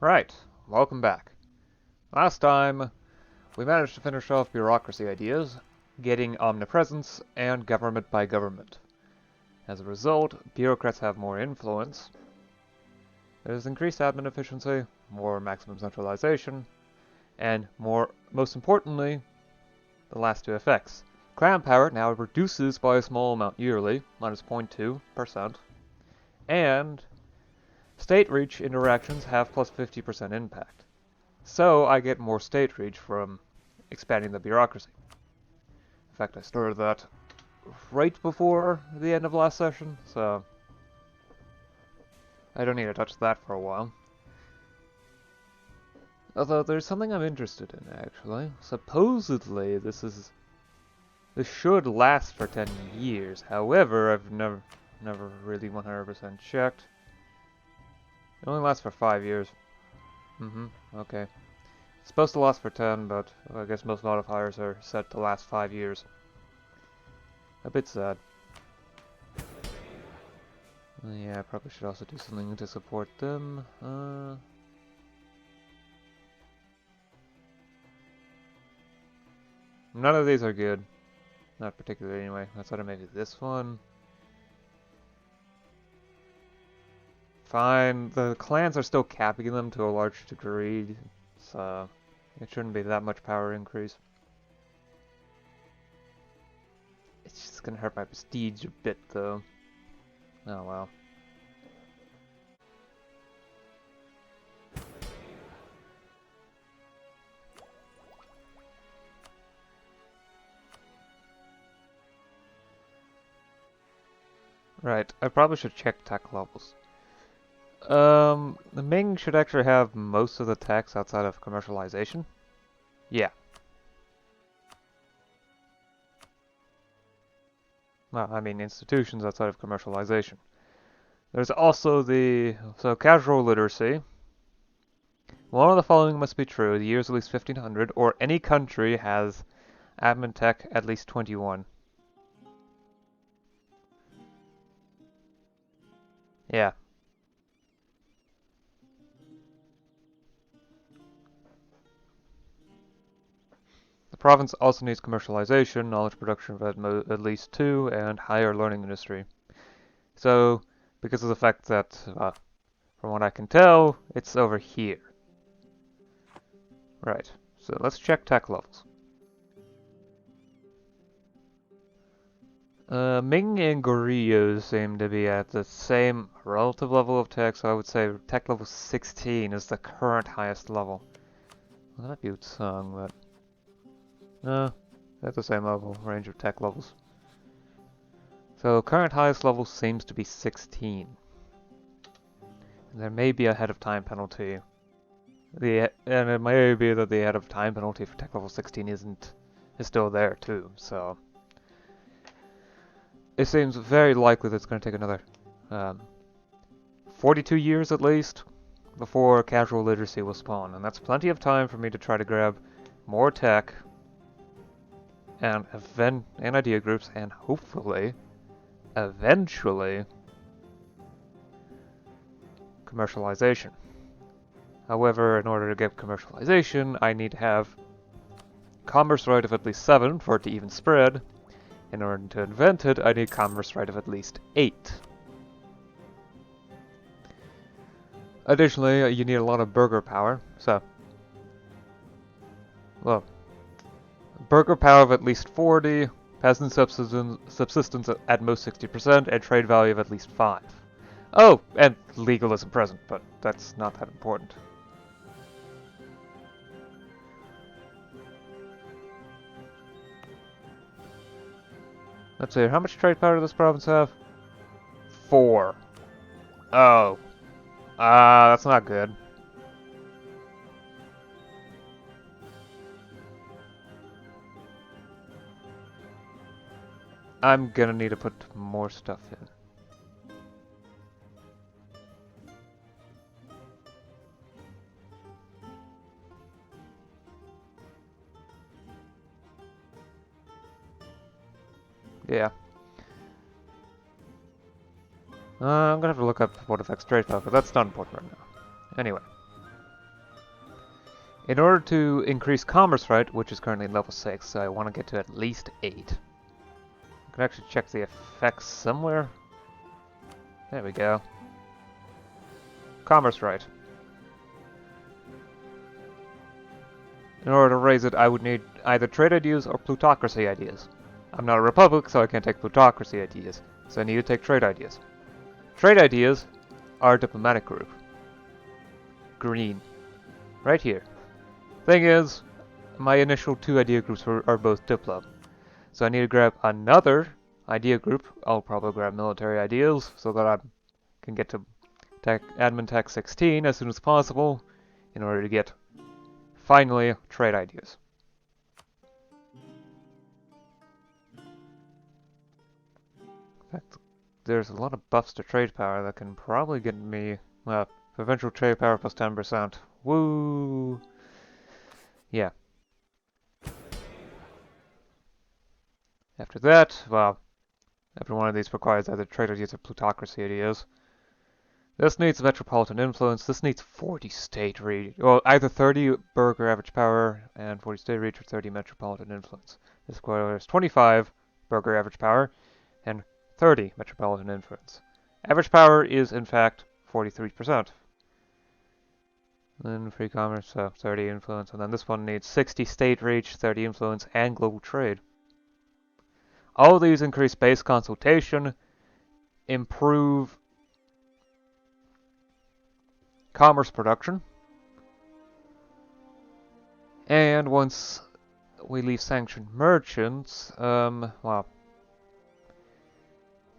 Right, welcome back. Last time, we managed to finish off bureaucracy ideas, getting omnipresence and government by government. As a result, bureaucrats have more influence. There's increased admin efficiency, more maximum centralization, and most importantly, the last two effects. Clan power now reduces by a small amount yearly, minus 0.2%, and state reach interactions have plus 50% impact. So I get more state reach from expanding the bureaucracy. In fact, I started that right before the end of last session, so I don't need to touch that for a while. Although there's something I'm interested in, actually. Supposedly, this should last for 10 years. However, I've never really 100% checked. It only lasts for 5 years. Okay. It's supposed to last for 10, but I guess most modifiers are set to last 5 years. A bit sad. Yeah, I probably should also do something to support them. None of these are good. Not particularly anyway. Outside of maybe this one. Fine, the clans are still capping them to a large degree, so it shouldn't be that much power increase. It's just gonna hurt my prestige a bit though. Oh well. Right, I probably should check tech levels. The Ming should actually have most of the techs outside of commercialization. Yeah. Well, I mean institutions outside of commercialization. There's also so casual literacy. One of the following must be true. The year is at least 1500, or any country has admin tech at least 21. Yeah. The province also needs commercialization, knowledge production of at least 2, and higher learning industry. So, because of the fact that, from what I can tell, it's over here. Right. So let's check tech levels. Ming and Goryeo seem to be at the same relative level of tech, so I would say tech level 16 is the current highest level. Well, that might be Utsung, but... No, they're at the same level, range of tech levels. So current highest level seems to be 16. There may be a head of time penalty. And it may be that the head of time penalty for tech level 16 is still there too, so... It seems very likely that it's going to take another 42 years at least before casual literacy will spawn, and that's plenty of time for me to try to grab more tech and idea groups, and hopefully, eventually, commercialization. However, in order to get commercialization, I need to have commerce rate of at least 7 for it to even spread. In order to invent it, I need commerce rate of at least 8. Additionally, you need a lot of burger power, so... Well, burger power of at least 40, peasant subsistence at most 60%, and trade value of at least 5. Oh, and legalism present, but that's not that important. Let's see, how much trade power does this province have? 4. Oh. That's not good. I'm gonna need to put more stuff in. Yeah. I'm gonna have to look up what affects trade power, but that's not important right now. Anyway. In order to increase commerce rate, which is currently level 6, so I want to get to at least 8. I can actually check the effects somewhere. There we go. Commerce rate. In order to raise it, I would need either trade ideas or plutocracy ideas. I'm not a republic, so I can't take plutocracy ideas, so I need to take trade ideas. Trade ideas are a diplomatic group. Green. Right here. Thing is, my initial 2 idea groups are both Diplo. So I need to grab another idea group. I'll probably grab military ideals so that I can get to admin tech 16 as soon as possible in order to get, finally, trade ideas. In fact, there's a lot of buffs to trade power that can probably get me, well, provincial trade power plus 10%. Woo! Yeah. After that, well, every one of these requires either trade ideas or plutocracy ideas. This needs metropolitan influence. This needs 40 state reach. Well, either 30 burger average power and 40 state reach or 30 metropolitan influence. This requires 25 burger average power and 30 metropolitan influence. Average power is, in fact, 43%. Then free commerce, so 30 influence. And then this one needs 60 state reach, 30 influence, and global trade. All of these increase base consultation, improve commerce production, and once we leave sanctioned merchants, well,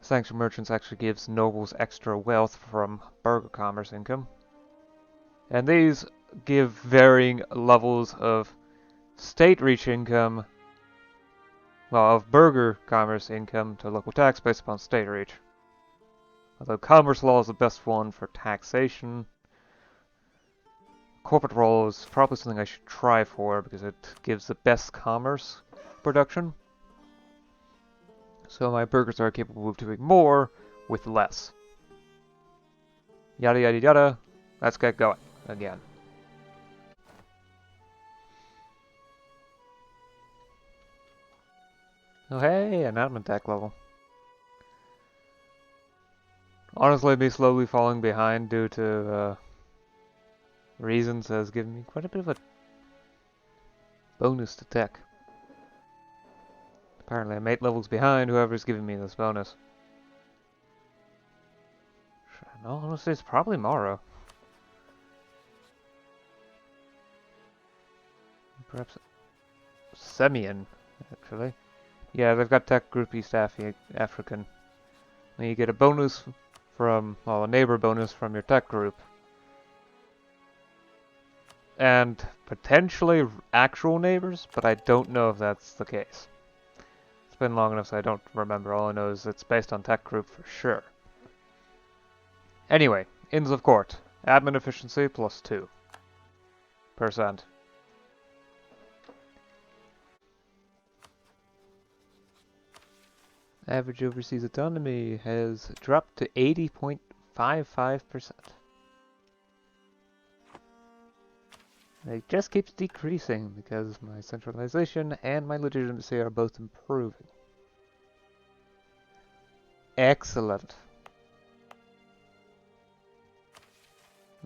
sanctioned merchants actually gives nobles extra wealth from burger commerce income, and these give varying levels of state reach income, well, of burger commerce income to local tax based upon state reach. Although commerce law is the best one for taxation, corporate role is probably something I should try for because it gives the best commerce production. So my burgers are capable of doing more with less. Yada yada yada. Let's get going again. Oh hey, an admin tech level. Honestly, me slowly falling behind due to reasons has given me quite a bit of a bonus to tech. Apparently I'm 8 levels behind whoever's giving me this bonus. No, honestly it's probably Morrow. Perhaps Semian, actually. Yeah, they've got tech group East African. And you get a bonus from, well, a neighbor bonus from your tech group. And potentially actual neighbors, but I don't know if that's the case. It's been long enough so I don't remember. All I know is it's based on tech group for sure. Anyway, Inns of Court. Admin efficiency plus 2%. Average overseas autonomy has dropped to 80.55%. It just keeps decreasing because my centralization and my legitimacy are both improving. Excellent.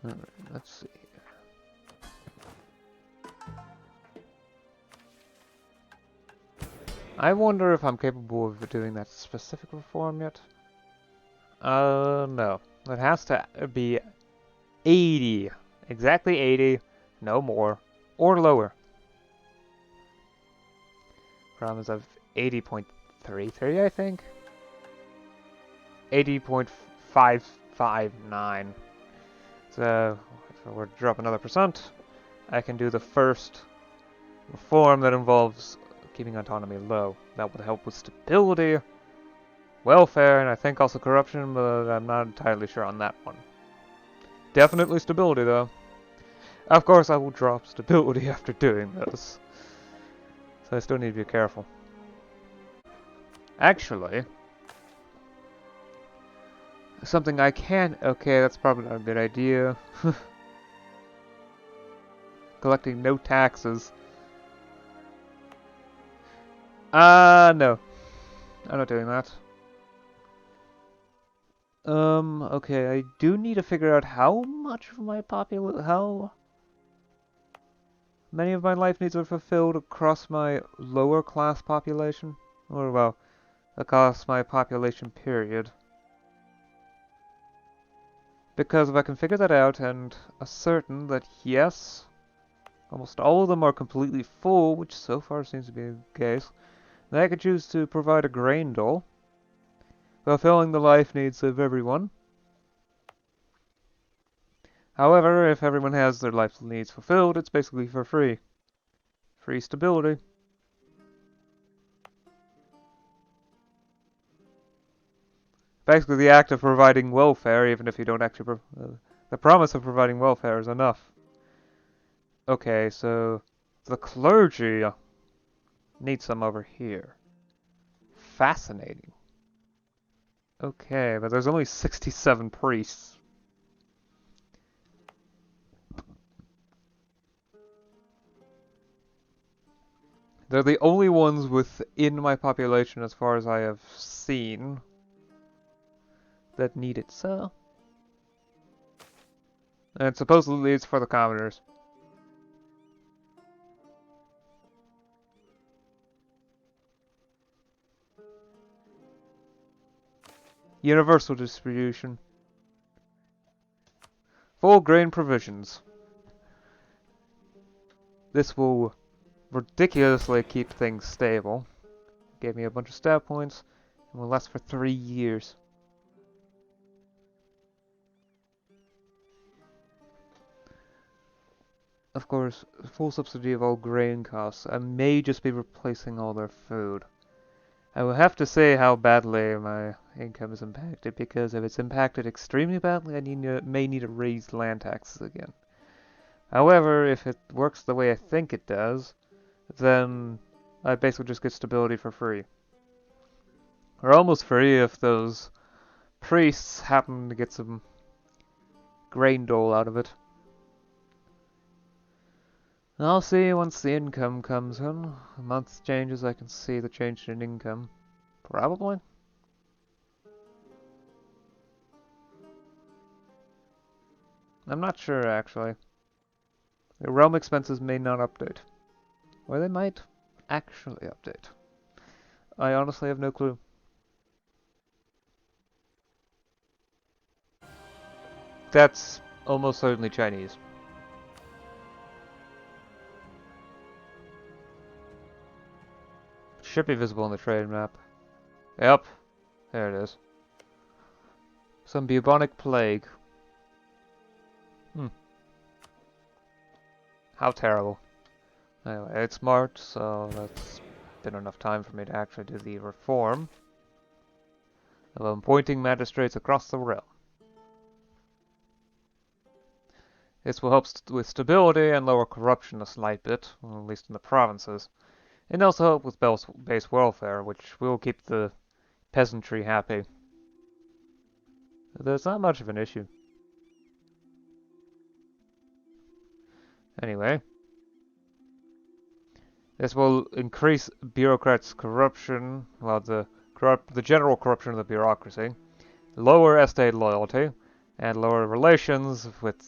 Alright, let's see. I wonder if I'm capable of doing that specific reform yet. No. It has to be 80. Exactly 80. No more. Or lower. Problems of 80.33, I think? 80.559. So, if I were to drop another percent, I can do the first reform that involves keeping autonomy low. That would help with stability, welfare, and I think also corruption, but I'm not entirely sure on that one. Definitely stability, though. Of course, I will drop stability after doing this. So I still need to be careful. Actually, something I can... Okay, that's probably not a good idea. collecting no taxes. No. I'm not doing that. Okay, I do need to figure out how much of my how many of my life needs are fulfilled across my lower class population. Or, well, across my population period. Because if I can figure that out and ascertain that yes, almost all of them are completely full, which so far seems to be the case, then I can choose to provide a grain dole, fulfilling the life needs of everyone. However, if everyone has their life needs fulfilled, it's basically for free. Free stability. Basically, the act of providing welfare, even if you don't actually... the promise of providing welfare is enough. Okay, so... the clergy need some over here. Fascinating. Okay, but there's only 67 priests. They're the only ones within my population, as far as I have seen, that need it, so... and supposedly it's for the commoners. Universal distribution. Full grain provisions. This will ridiculously keep things stable. Gave me a bunch of stat points, and will last for 3 years. Of course, full subsidy of all grain costs. I may just be replacing all their food. I will have to say how badly my income is impacted, because if it's impacted extremely badly, I may need to raise land taxes again. However, if it works the way I think it does, then I basically just get stability for free. Or almost free if those priests happen to get some grain dole out of it. I'll see once the income comes in. A month changes, I can see the change in income. Probably. I'm not sure, actually. The realm expenses may not update. Or they might actually update. I honestly have no clue. That's almost certainly Chinese. Should be visible on the trade map. Yep, there it is. Some bubonic plague. How terrible. Anyway, it's March, so that's been enough time for me to actually do the reform of appointing magistrates across the realm. This will help with stability and lower corruption a slight bit, well, at least in the provinces. And also help with base welfare, which will keep the peasantry happy. There's not much of an issue. Anyway, this will increase bureaucrats' corruption, well, the general corruption of the bureaucracy, lower estate loyalty, and lower relations with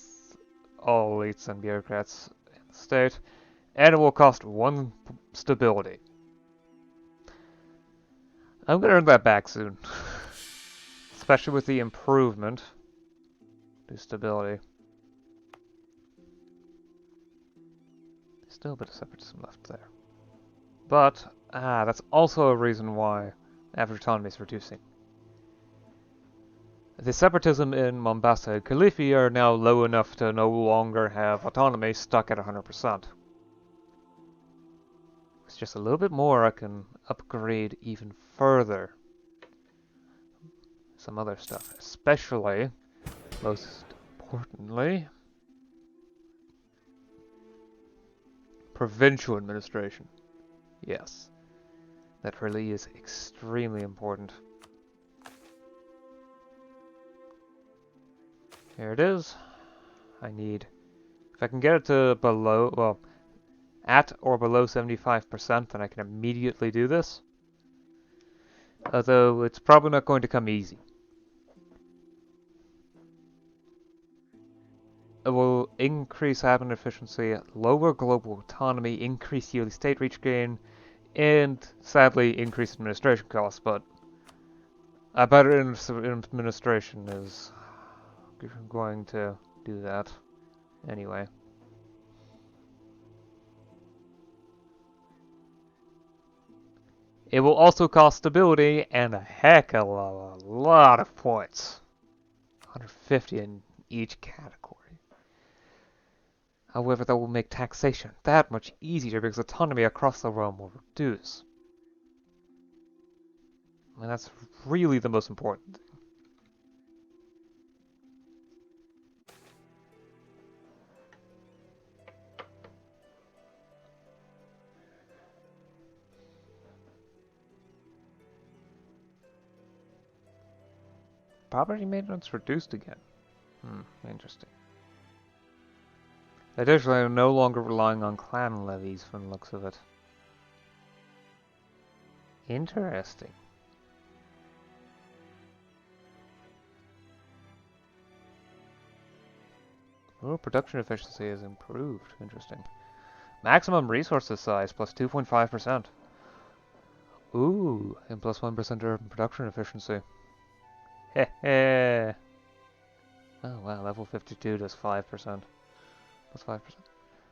all elites and bureaucrats in the state, and it will cost 1 stability. I'm gonna earn that back soon. Especially with the improvement to stability. Still a bit of separatism left there. But, that's also a reason why average autonomy is reducing. The separatism in Mombasan and Kilifi are now low enough to no longer have autonomy stuck at 100%. It's just a little bit more, I can upgrade even further some other stuff, especially, most importantly, provincial administration. Yes, that really is extremely important. Here it is. I need If I can get it to below, well, at or below 75%, then I can immediately do this. Although it's probably not going to come easy. It will increase admin efficiency, lower global autonomy, increase yearly state reach gain, and sadly increase administration costs, but a better administration is going to do that anyway. It will also cost stability and a heck of a lot of points. 150 in each category. However, that will make taxation that much easier because autonomy across the realm will reduce. And that's really the most important thing. Property maintenance reduced again. Interesting. Additionally, I'm no longer relying on clan levies from the looks of it. Interesting. Oh, production efficiency has improved. Interesting. Maximum resources size plus 2.5%. Ooh, and plus 1% urban production efficiency. Heh heh. Oh wow, level 52 does 5%. Plus 5%.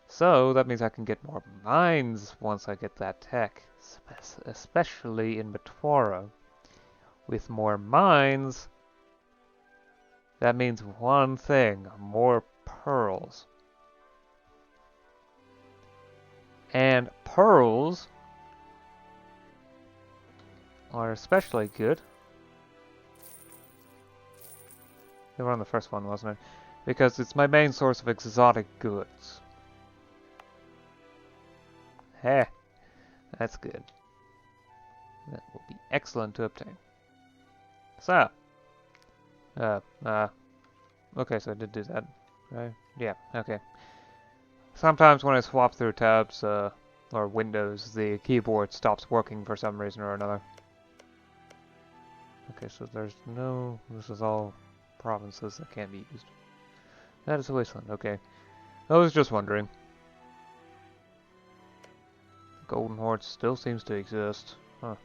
So that means I can get more mines once I get that tech. Especially in Matwara. With more mines, that means one thing, more pearls. And pearls are especially good. They were on the first one, wasn't it? Because it's my main source of exotic goods. Heh, that's good. That will be excellent to obtain. So, okay, so I did do that, right? Yeah, okay. Sometimes when I swap through tabs, or windows, the keyboard stops working for some reason or another. Okay, so there's no... This is all provinces that can't be used. That is a wasteland, okay. I was just wondering. Golden Horde still seems to exist. Huh.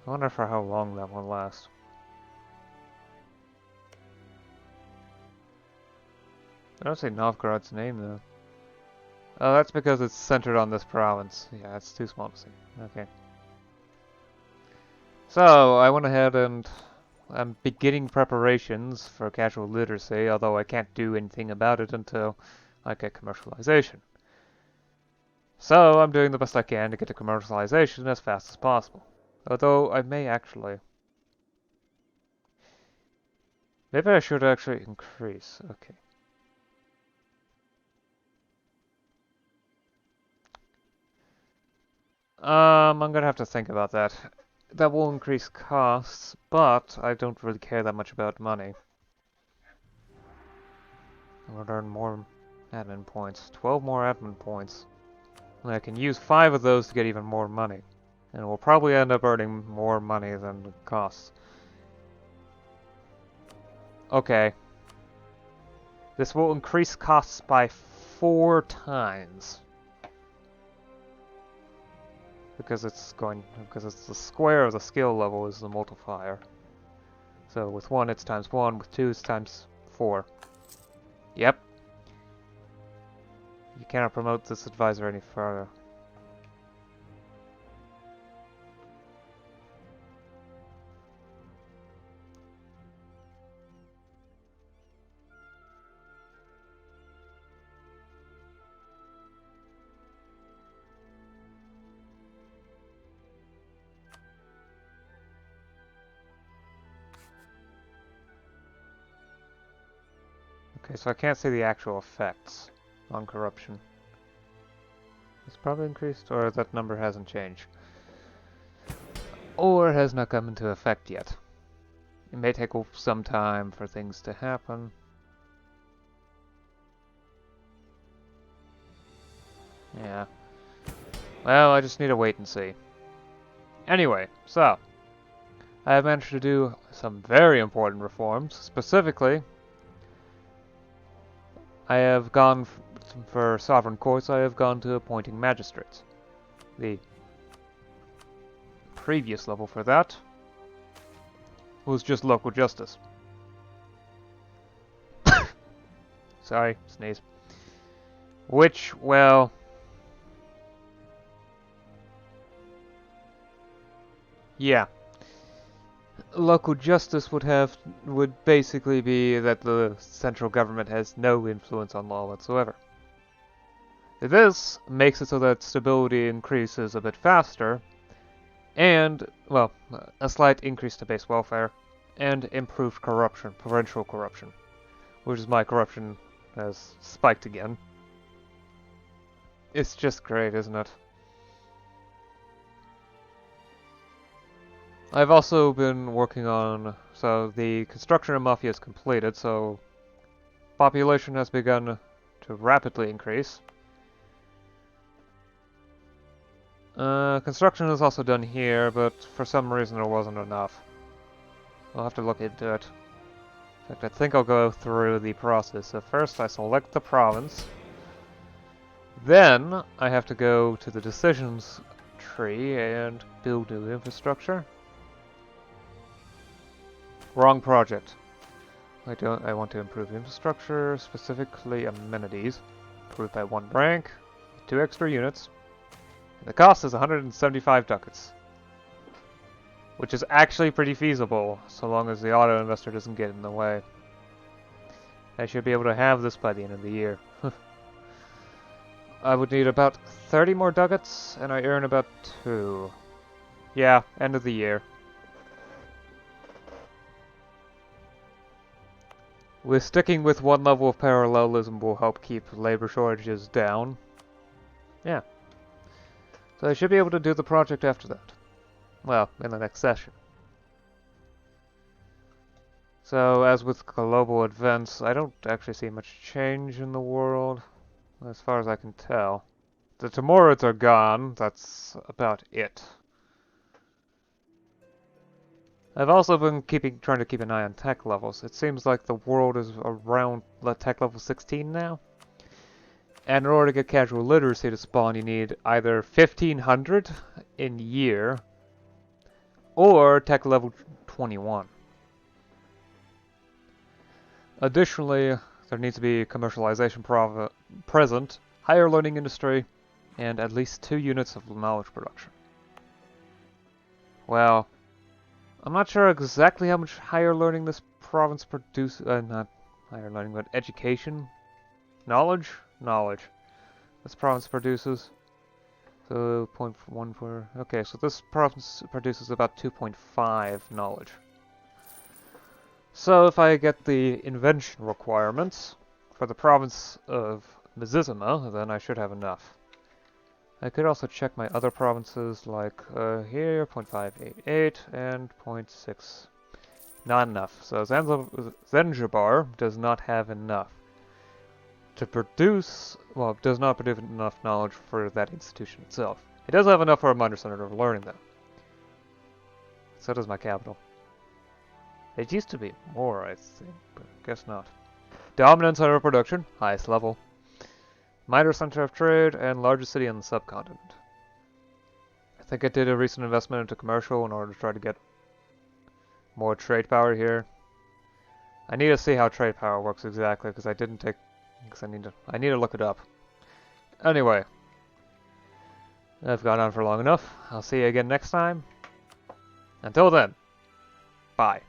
I wonder for how long that will last. I don't see Novgorod's name, though. Oh, that's because it's centered on this province. Yeah, it's too small to see. Okay. So, I went ahead and I'm beginning preparations for casual literacy, although I can't do anything about it until I get commercialization. So, I'm doing the best I can to get to commercialization as fast as possible. Although, I may actually... Maybe I should actually increase. Okay. I'm gonna have to think about that. That will increase costs, but I don't really care that much about money. I will earn more admin points. 12 more admin points. And I can use 5 of those to get even more money. And we'll probably end up earning more money than it costs. Okay. This will increase costs by 4 times. Because it's the square of the skill level is the multiplier. So with 1 it's times 1, with 2 it's times 4. Yep. You cannot promote this advisor any further. Okay, so I can't see the actual effects on corruption. It's probably increased, or that number hasn't changed. Or has not come into effect yet. It may take some time for things to happen. Yeah. Well, I just need to wait and see. Anyway, so I have managed to do some very important reforms. Specifically, I have gone for sovereign courts, I have gone to appointing magistrates. The previous level for that was just local justice. Sorry, sneeze. Which, well... yeah. Local justice would basically be that the central government has no influence on law whatsoever. This makes it so that stability increases a bit faster, and, well, a slight increase to base welfare, and improved corruption, provincial corruption, which is my corruption has spiked again. It's just great, isn't it? I've also been working on, so the construction of Mafia is completed, so population has begun to rapidly increase. Construction is also done here, but for some reason there wasn't enough. I'll have to look into it. In fact, I think I'll go through the process. So first I select the province. Then I have to go to the decisions tree and build new infrastructure. Wrong project. I want to improve infrastructure, specifically amenities. Improved by 1 rank, 2 extra units. The cost is 175 ducats. Which is actually pretty feasible, so long as the auto investor doesn't get in the way. I should be able to have this by the end of the year. I would need about 30 more ducats, and I earn about 2. Yeah, end of the year. With sticking with 1 level of parallelism will help keep labor shortages down. Yeah. So I should be able to do the project after that. Well, in the next session. So, as with global events, I don't actually see much change in the world, as far as I can tell. The Timurids are gone, that's about it. I've also been trying to keep an eye on tech levels. It seems like the world is around tech level 16 now. And in order to get casual literacy to spawn, you need either 1500 in year, or tech level 21. Additionally, there needs to be commercialization present, higher learning industry, and at least 2 units of knowledge production. Well, I'm not sure exactly how much higher learning this province produces, not higher learning, but education? Knowledge? Knowledge. This province produces. So, 0.14, okay, so this province produces about 2.5 knowledge. So if I get the invention requirements for the province of Mizizima, then I should have enough. I could also check my other provinces, like here, 0.588 and 0.6. Not enough. So Zanzibar does not have enough to produce, well, it does not produce enough knowledge for that institution itself. It does have enough for a minor center of learning, though. So does my capital. It used to be more, I think, but guess not. Dominant center of production, highest level. Minor center of trade, and largest city on the subcontinent. I think I did a recent investment into commercial in order to try to get more trade power here. I need to see how trade power works exactly, because I didn't take... because I need to look it up. Anyway. I've gone on for long enough. I'll see you again next time. Until then, bye.